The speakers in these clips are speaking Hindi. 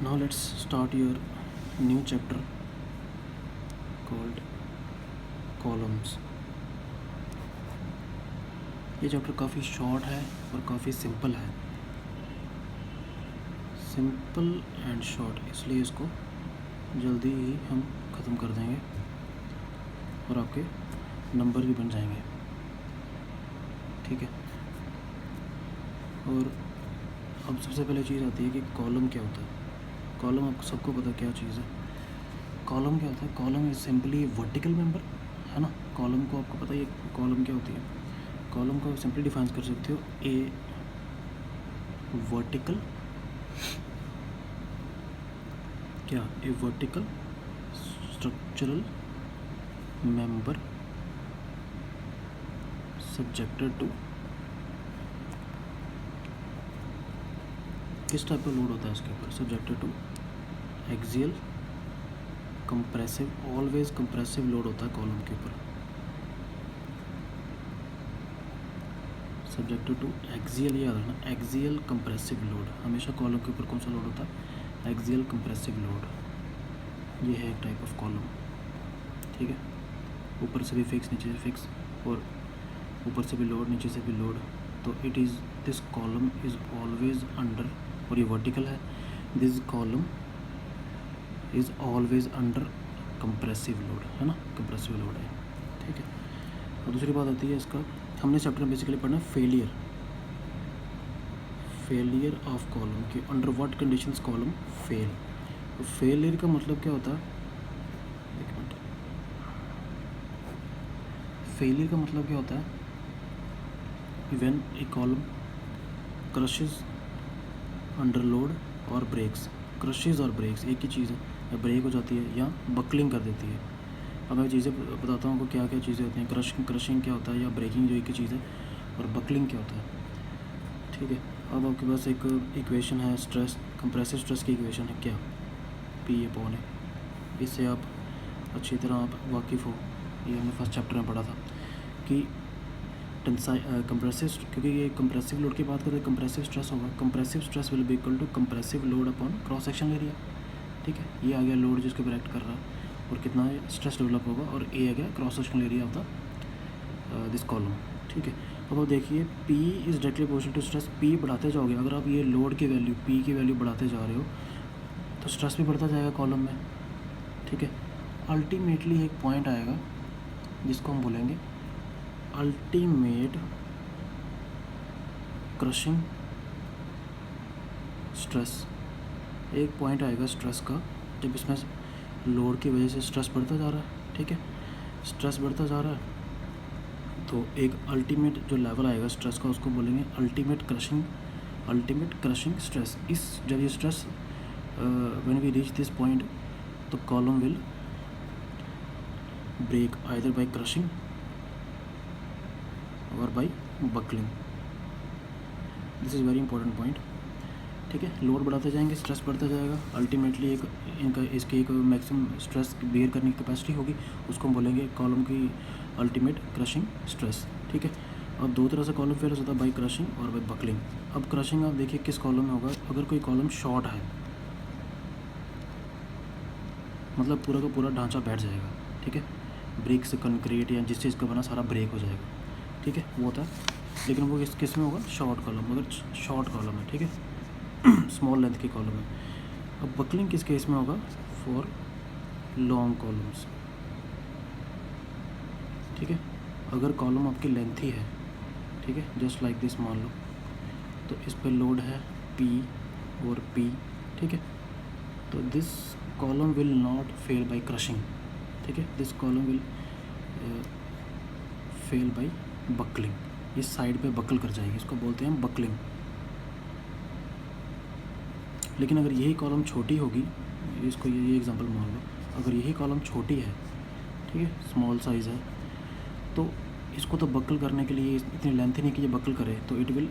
Now let's start your new chapter called columns. ये चैप्टर काफ़ी शॉर्ट है और काफ़ी सिंपल है, सिंपल एंड शॉर्ट, इसलिए इसको जल्दी ही हम ख़त्म कर देंगे और आपके नंबर भी बन जाएंगे, ठीक है। और अब सबसे पहले चीज़ आती है कि कॉलम क्या होता है। कॉलम आपको सबको पता क्या चीज़ है। कॉलम क्या होता है? Column is simply vertical member, है ना। कॉलम को आपको पता ही है कॉलम क्या होती है। कॉलम को सिंपली डिफाइन कर सकते हो ए वर्टिकल, क्या, a vertical structural member subjected to, किस टाइप का लोड होता है इसके ऊपर? Subjected to axial compressive, always compressive load होता है कॉलम के ऊपर। सब्जेक्टेड टू एक्सियल, याद रखना, एक्सियल कंप्रेसिव लोड। हमेशा कॉलम के ऊपर कौन सा लोड होता है? Axial compressive load. ये है एक टाइप ऑफ कॉलम, ठीक है। ऊपर से भी फिक्स, नीचे से फिक्स, और ऊपर से भी लोड, नीचे से भी लोड। तो it is, this column is always under, और ये वर्टिकल है, this column is always under compressive load, है ना, कंप्रेसिव लोड है, ठीक है। और दूसरी बात आती है इसका, हमने चैप्टर में बेसिकली पढ़ना फेलियर, फेलियर ऑफ कॉलम, कि under what conditions column fail. तो फेलियर का मतलब क्या होता है? एक मिनट, फेलियर का मतलब क्या होता है? When A column crushes under load और ब्रेक्स। क्रशेज और ब्रेक्स एक ही चीज़ है, या ब्रेक हो जाती है या बकलिंग कर देती है। अब मैं चीज़ें बताता हूँ आपको क्या क्या चीज़ें होती हैं। क्रशिंग क्या होता है, या ब्रेकिंग जो एक ही चीज़ है, और बकलिंग क्या होता है, ठीक है। अब आपके पास एक इक्वेशन है, स्ट्रेस, कंप्रेसिव स्ट्रेस की इक्वेशन है, क्या, P/A। इससे आप अच्छी तरह आप वाकिफ़ हो, ये हमने फर्स्ट चैप्टर में पढ़ा था कि कंप्रेसिव, क्योंकि ये कंप्रेसिव लोड की बात करें, कंप्रेसिव स्ट्रेस होगा, compressive stress will be equal to compressive load upon cross section area, ठीक है। ये आ गया लोड जिसके ऊपर एक्ट कर रहा है और कितना स्ट्रेस डेवलप होगा, और ए आ गया cross sectional area of the this column, ठीक है। अब आप देखिए P is directly proportional to stress. P बढ़ाते जाओगे, अगर आप ये लोड की वैल्यू, P की वैल्यू बढ़ाते जा रहे हो, तो स्ट्रेस भी बढ़ता जाएगा कॉलम में, ठीक है। अल्टीमेटली एक पॉइंट आएगा जिसको हम बोलेंगे अल्टीमेट क्रशिंग स्ट्रेस। एक पॉइंट आएगा स्ट्रेस का जब इसमें लोड की वजह से स्ट्रेस बढ़ता जा रहा है, ठीक है, स्ट्रेस बढ़ता जा रहा है, तो एक अल्टीमेट जो लेवल आएगा स्ट्रेस का, उसको बोलेंगे अल्टीमेट क्रशिंग स्ट्रेस। इस जब ये stress when we reach this point, तो column will break either by crushing और by buckling. This is very important point, ठीक है। लोड बढ़ाते जाएंगे, स्ट्रेस बढ़ता जाएगा, अल्टीमेटली एक इनका इसकी एक मैक्सिमम स्ट्रेस बेयर करने की कैपेसिटी होगी, उसको हम बोलेंगे कॉलम की अल्टीमेट क्रशिंग स्ट्रेस, ठीक है। अब दो तरह से कॉलम फेल हो सकता है, बाई क्रशिंग और बाई बकलिंग। अब क्रशिंग आप देखिए किस कॉलम में होगा, अगर कोई कॉलम शॉर्ट है, मतलब पूरा का पूरा ढांचा बैठ जाएगा, ठीक है, ब्रिक से कंक्रीट या जिस चीज़ का बना सारा ब्रेक हो जाएगा, ठीक है, वो होता है। लेकिन वो किस में होगा? शॉर्ट कॉलम, अगर शॉर्ट कॉलम है, ठीक है, स्मॉल लेंथ की कॉलम है। अब बकलिंग किस केस में होगा? फॉर लॉन्ग कॉलम्स, ठीक है। अगर कॉलम आपकी लेंथी है, ठीक है, जस्ट लाइक दिस मान लो, तो इस पर लोड है P और P, ठीक है, तो this column will not fail by crushing, ठीक है, this column will fail by buckling. इस साइड पे बकल कर जाएगी, इसको बोलते हैं बकलिंग। लेकिन अगर यही कॉलम छोटी होगी, इसको ये एग्जांपल मान लो, अगर यही कॉलम छोटी है, ठीक है, स्मॉल साइज़ है, तो इसको तो बकल करने के लिए इतनी लेंथ ही नहीं कि ये बकल करे, तो it will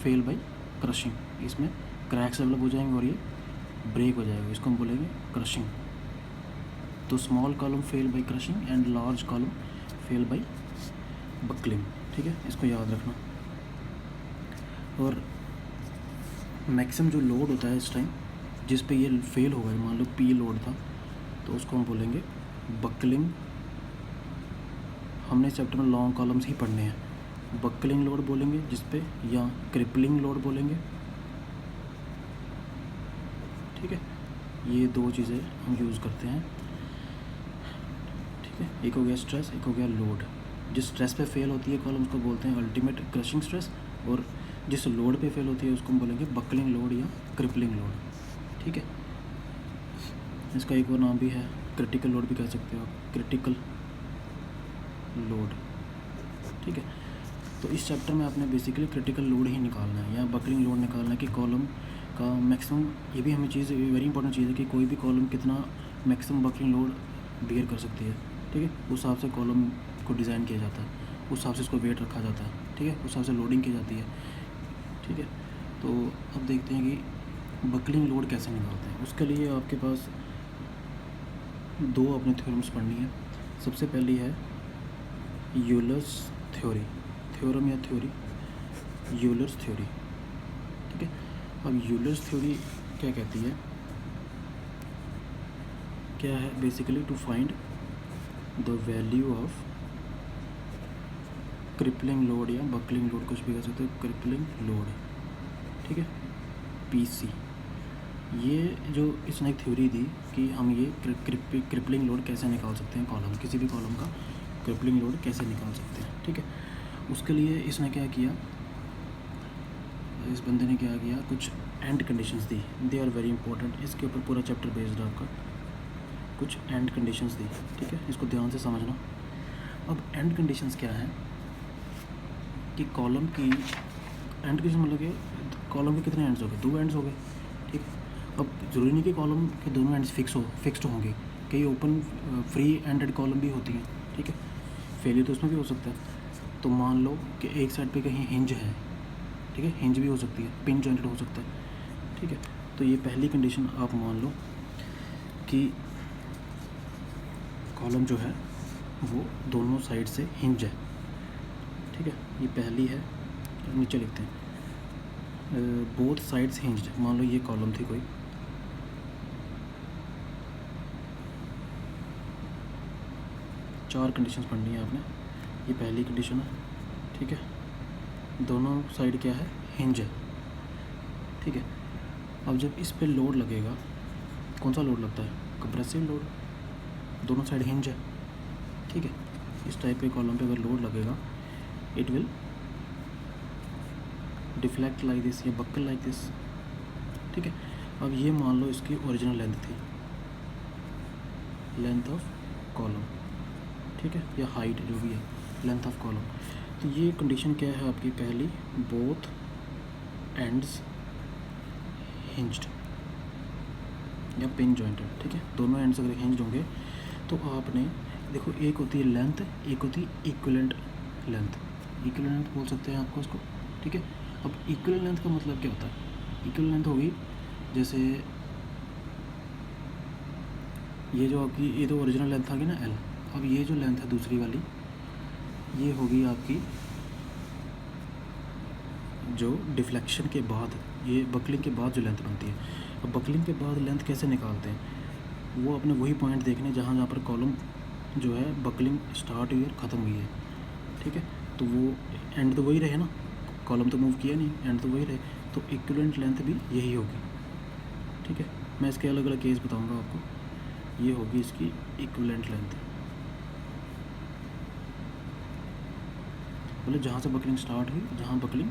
fail by crushing. इसमें क्रैक्स डेवलप हो जाएंगे और ये ब्रेक हो जाएगा, इसको हम बोलेंगे क्रशिंग। तो small column fail by crushing and large column fail by buckling, ठीक है, इसको याद रखना। और मैक्सिमम जो लोड होता है इस टाइम जिस पे ये फेल होगा, मान लो पी लोड था तो उसको हम बोलेंगे बकलिंग। हमने चैप्टर में लॉन्ग कॉलम्स ही पढ़ने हैं। बकलिंग लोड बोलेंगे जिस पे, या क्रिपलिंग लोड बोलेंगे। ठीक है, ये दो चीज़ें हम यूज़ करते हैं। ठीक है, एक हो गया स्ट्रेस, एक हो गया लोड। जिस स्ट्रेस पे फेल होती है कॉलम उसको बोलते हैं अल्टीमेट क्रशिंग स्ट्रेस, और जिस लोड पे फेल होती है उसको हम बोलेंगे बकलिंग लोड या क्रिपलिंग लोड। ठीक है, इसका एक और नाम भी है, क्रिटिकल लोड भी कह सकते हो आप, क्रिटिकल लोड। ठीक है, तो इस चैप्टर में आपने बेसिकली क्रिटिकल लोड ही निकालना है या बकलिंग लोड निकालना है कि कॉलम का मैक्सिमम, ये भी हमें चीज़ वेरी इंपॉर्टेंट चीज़ है कि कोई भी कॉलम कितना मैक्सिमम बकलिंग लोड बियर कर सकती है। ठीक है, उस हिसाब से कॉलम को डिज़ाइन किया जाता है, उस हिसाब से उसको वेट रखा जाता है। ठीक है, उस हिसाब से लोडिंग की जाती है। ठीक है, तो अब देखते हैं कि बकलिंग लोड कैसे निकालते हैं। उसके लिए आपके पास दो अपने थ्योरम्स पढ़नी है। सबसे पहली है यूलर्स थ्योरी, थ्योरम या थ्योरी, यूलर्स थ्योरी। ठीक है, अब यूलर्स थ्योरी क्या कहती है, क्या है basically to find the value of crippling load या बकलिंग लोड, कुछ भी कह सकते हो, क्रिपलिंग लोड। ठीक है, पीसी। ये जो इसने एक थ्योरी दी कि हम ये क्रिपलिंग लोड कैसे निकाल सकते हैं, कॉलम, किसी भी कॉलम का क्रिपलिंग लोड कैसे निकाल सकते हैं। ठीक है, उसके लिए इसने क्या किया, इस बंदे ने क्या किया, कुछ एंड कंडीशंस दी। दे आर वेरी इंपॉर्टेंट, इसके ऊपर पूरा चैप्टर बेस्ड है आपका। कुछ एंड कंडीशंस दी। ठीक है, इसको ध्यान से समझना। अब एंड कंडीशंस क्या है कि कॉलम की एंड कंडीशन मतलब कि कॉलम के कितने एंड्स हो गए, 2 एंड्स हो गए। ठीक, अब ज़रूरी नहीं कि कॉलम के दोनों एंड्स फिक्स्ड होंगे, कई ओपन फ्री एंडेड कॉलम भी होती हैं। ठीक है, फेलियर तो उसमें भी हो सकता है। तो मान लो कि एक साइड पे कहीं हिंज है, ठीक है, हिंज भी हो सकती है, पिन जॉइंटेड हो सकता है। ठीक है, तो ये पहली कंडीशन आप मान लो कि कॉलम जो है वो दोनों साइड से हिंज है। ठीक है, ये पहली है, नीचे लिखते हैं बोथ साइड्स हिंज्ड। मान लो ये कॉलम थी कोई, चार कंडीशंस पढ़नी है आपने। ये पहली कंडीशन है। ठीक है, दोनों साइड क्या है, हिंज है। ठीक है, अब जब इस पे लोड लगेगा, कौन सा लोड लगता है, कंप्रेसिव लोड, दोनों साइड हिंज है। ठीक है, इस टाइप के कॉलम पे अगर लोड लगेगा, it will deflect like this या बक्कल लाइक दिस। ठीक है, अब ये मान लो इसकी ओरिजिनल लेंथ थी, लेंथ ऑफ कॉलम। ठीक है, या हाइट जो भी है, लेंथ ऑफ कॉलम। तो ये कंडीशन क्या है आपकी, पहली, बोथ एंड्स हिंज्ड या पिन जॉइंटेड। ठीक है, दोनों एंड्स अगर हिंज्ड होंगे तो आपने देखो, एक होती है लेंथ, एक होती है इक्विवेलेंट लेंथ। इक्विवेलेंट लेंथ बोल सकते हैं आपको उसको। ठीक है, अब इक्विवेलेंट लेंथ का मतलब क्या होता है, इक्विवेलेंट लेंथ होगी जैसे ये जो आपकी, ये तो ओरिजिनल लेंथ आ गई ना एल। अब ये जो लेंथ है दूसरी वाली, ये होगी आपकी जो डिफ्लेक्शन के बाद, ये बकलिंग के बाद जो लेंथ बनती है। अब बकलिंग के बाद लेंथ कैसे निकालते हैं, वो अपने वही पॉइंट देखने जहाँ पर कॉलम जो है बकलिंग स्टार्ट हुई और ख़त्म हुई है। ठीक है, तो वो एंड तो वही रहे ना, कॉलम तो मूव किया नहीं, एंड तो वही रहे, तो इक्विवेलेंट लेंथ भी यही होगी। ठीक है, मैं इसके अलग अलग केस बताऊंगा आपको। ये होगी इसकी इक्विवेलेंट लेंथ, मतलब जहाँ से बकलिंग स्टार्ट हुई, जहाँ बकलिंग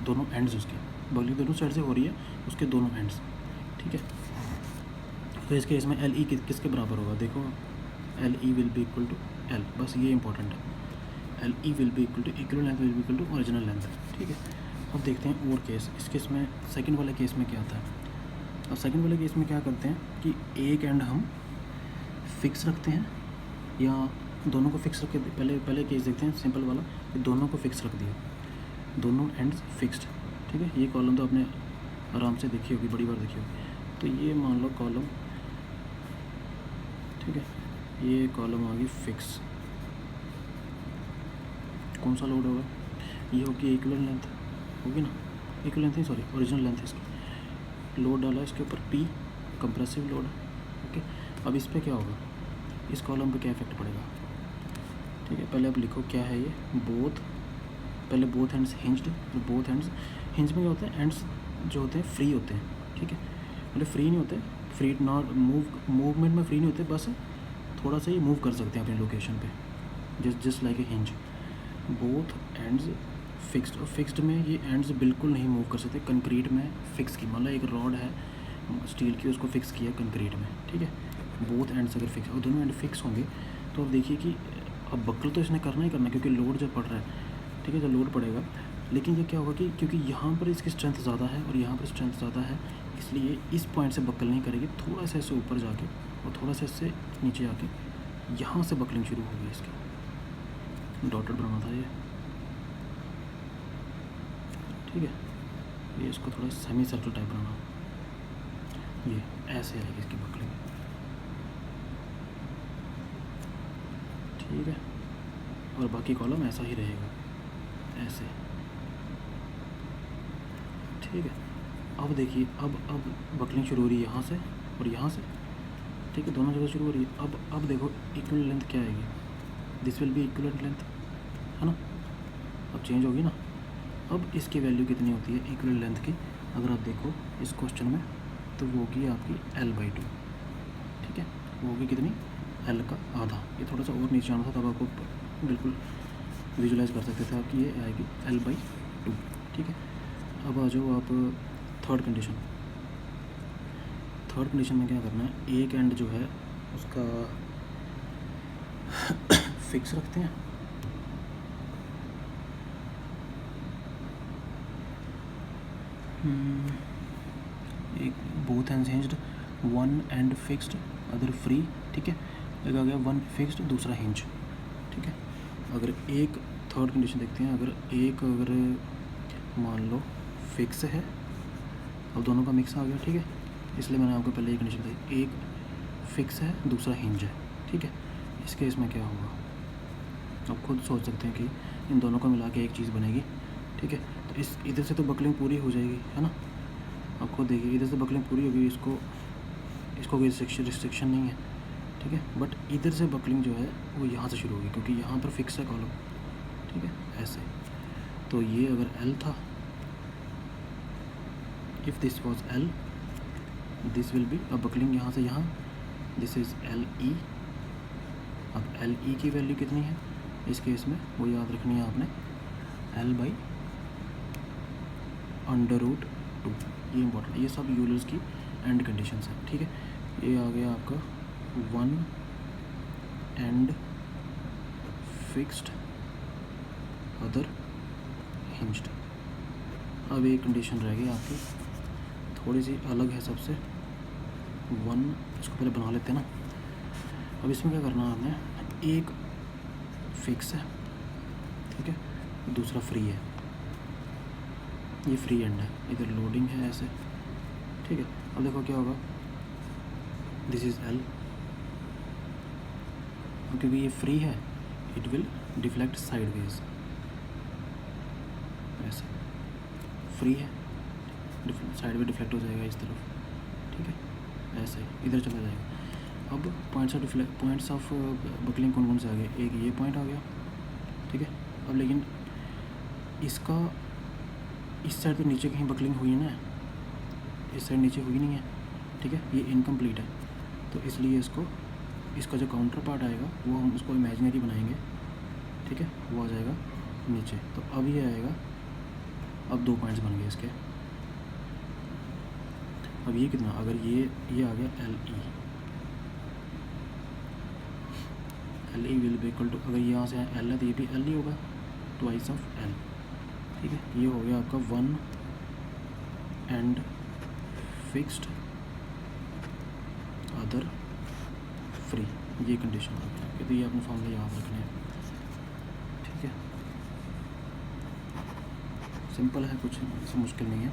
दोनों एंड्स, उसके बकलिंग दोनों साइड से हो रही है, उसके दोनों एंड्स। ठीक है, तो इस केस में एल ई किसके बराबर होगा, देखो L E will be equal to L, बस ये इंपॉर्टेंट है। L E will be equal to equivalent length will be equal to original length. ठीक है, अब देखते हैं और केस। इस केस में, सेकंड वाले केस में क्या आता है। अब सेकंड वाले केस में क्या करते हैं कि एक एंड हम फिक्स रखते हैं या दोनों को फिक्स रख के, पहले केस देखते हैं सिंपल वाला, कि दोनों को फिक्स रख दिया, दोनों एंड्स फिक्स्ड। ठीक है, ये कॉलम तो आपने आराम से देखी होगी, बड़ी बार देखी होगी। तो ये मान लो कॉलम, ठीक है, ये कॉलम आ गई फिक्स। कौन सा लोड होगा, ये होगी इक्विवेलेंट लेंथ होगी ना, इक्विवेलेंथ नहीं, सॉरी ओरिजिनल लेंथ इसकी। लोड डाला इसके ऊपर P, कंप्रेसिव लोड। ओके, अब इस पर क्या होगा, इस कॉलम पे क्या इफेक्ट पड़ेगा। ठीक है, पहले आप लिखो क्या है ये, बोथ, पहले both hands hinged. Both hands hinge में क्या होता है, एंड्स जो होते हैं फ्री होते हैं। ठीक है, मतलब फ्री नहीं होते, फ्री नॉट मूवमेंट में फ्री नहीं होते, बस थोड़ा सा ही मूव कर सकते हैं अपनी लोकेशन पे, just like a hinge. Both ends fixed, और फिक्स्ड में ये एंड्स बिल्कुल नहीं मूव कर सकते। कंक्रीट में फिक्स की, मतलब एक रॉड है स्टील की, उसको फिक्स किया कंक्रीट में। ठीक है, बोथ एंड्स अगर फिक्स, और दोनों एंड फिक्स होंगे तो अब देखिए कि अब बकल तो इसने करना ही करना, क्योंकि लोड जब पड़ रहा है। ठीक है, जब लोड पड़ेगा, लेकिन ये क्या होगा कि क्योंकि यहाँ पर इसकी स्ट्रेंथ ज़्यादा है और यहाँ पर स्ट्रेंथ ज़्यादा है, इसलिए इस पॉइंट से बकल नहीं करेगी, थोड़ा सा इससे ऊपर जाके और थोड़ा सा इससे नीचे आके यहाँ से बकलिंग शुरू होगी इसकी। डॉटेड बनाना था ये। ठीक है, ये इसको थोड़ा सेमी सर्कल टाइप बनाना, ये ऐसे आएगी इसकी बकलिंग। ठीक है, और बाकी कॉलम ऐसा ही रहेगा, ऐसे। ठीक है, अब देखिए, अब बकलिंग शुरू हो रही है यहाँ से और यहाँ से। ठीक है, दोनों जगह शुरू हो रही है। अब देखो इक्वल लेंथ क्या आएगी, this will be equivalent length, है ना। अब चेंज होगी ना, अब इसकी वैल्यू कितनी होती है इक्वल लेंथ की, अगर आप देखो इस क्वेश्चन में, तो वो होगी आपकी L/2। ठीक है, वो होगी कितनी, L का आधा। ये थोड़ा सा और नीचे आना था, तब आपको बिल्कुल विजुलाइज कर सकते थे आपकी, ये आएगी L/2। ठीक है, अब आ जाओ आप थर्ड कंडीशन। थर्ड कंडीशन में क्या करना है, एक एंड जो है उसका फिक्स रखते हैं, एक both ends hinged, one and fixed other free. ठीक है, एक आ गया वन फिक्स्ड, दूसरा हिंज। ठीक है, अगर एक थर्ड कंडीशन देखते हैं, अगर मान लो फिक्स है, अब दोनों का मिक्स आ गया। ठीक है, इसलिए मैंने आपको पहले एक कंडीशन दी, एक फिक्स है, दूसरा हिंज है। ठीक है, इस केस में क्या होगा, आप खुद सोच सकते हैं कि इन दोनों को मिला के एक चीज़ बनेगी। ठीक है, तो इस इधर से तो बकलिंग पूरी हो जाएगी, है ना। आप खुद देखिए, इधर से बकलिंग पूरी होगी, इसको कोई रिस्ट्रिक्शन नहीं है। ठीक है, बट इधर से बकलिंग जो है वो यहाँ से शुरू होगी, क्योंकि यहाँ पर फिक्स है कॉलम। ठीक है, ऐसे। तो ये अगर L था, if this was L, this will be, अब बकलिंग यहाँ से यहाँ, दिस इज़ LE। अब LE की वैल्यू कितनी है इस केस में, वो याद रखनी है आपने, L/√2। ये इंपॉर्टेंट, ये सब यूलर्स की एंड कंडीशंस हैं। ठीक है, ये आ गया आपका one and fixed other hinged. अब एक कंडीशन रह गई आपकी, थोड़ी सी अलग है सबसे। वन, इसको पहले बना लेते हैं ना। अब इसमें क्या करना है आपने, एक फिक्स है, ठीक है, दूसरा फ्री है, ये फ्री एंड है, इधर लोडिंग है ऐसे। ठीक है, अब देखो क्या होगा, दिस इज़ L, क्योंकि ये फ्री है, इट विल डिफ्लेक्ट साइडवेज, ऐसे। फ्री है, साइडवेज डिफ्लेक्ट हो जाएगा इस तरफ। ठीक है, ऐसे इधर चला जाएगा। अब पॉइंट्स ऑफ बकलिंग कौन कौन से आ गए, एक ये पॉइंट आ गया। ठीक है, अब लेकिन इसका इस साइड तो नीचे कहीं बकलिंग हुई है ना, इस साइड नीचे हुई नहीं है। ठीक है, ये इनकम्प्लीट है, तो इसलिए इसका जो काउंटर पार्ट आएगा वो हम उसको इमेजिनरी बनाएंगे। ठीक है, वो आ जाएगा नीचे। तो अब ये आएगा, अब दो पॉइंट्स बन गए इसके। अब ये कितना, अगर ये आ गया LE will be equal to, अगर यहाँ से L है तो ये भी L ही होगा, ट्वाइस ऑफ L। ठीक है, ये हो गया आपका one and fixed other free, ये कंडीशन आ गया। तो ये अपने फॉर्मूले याद रखने हैं। ठीक है, सिंपल है, कुछ ऐसा मुश्किल नहीं है।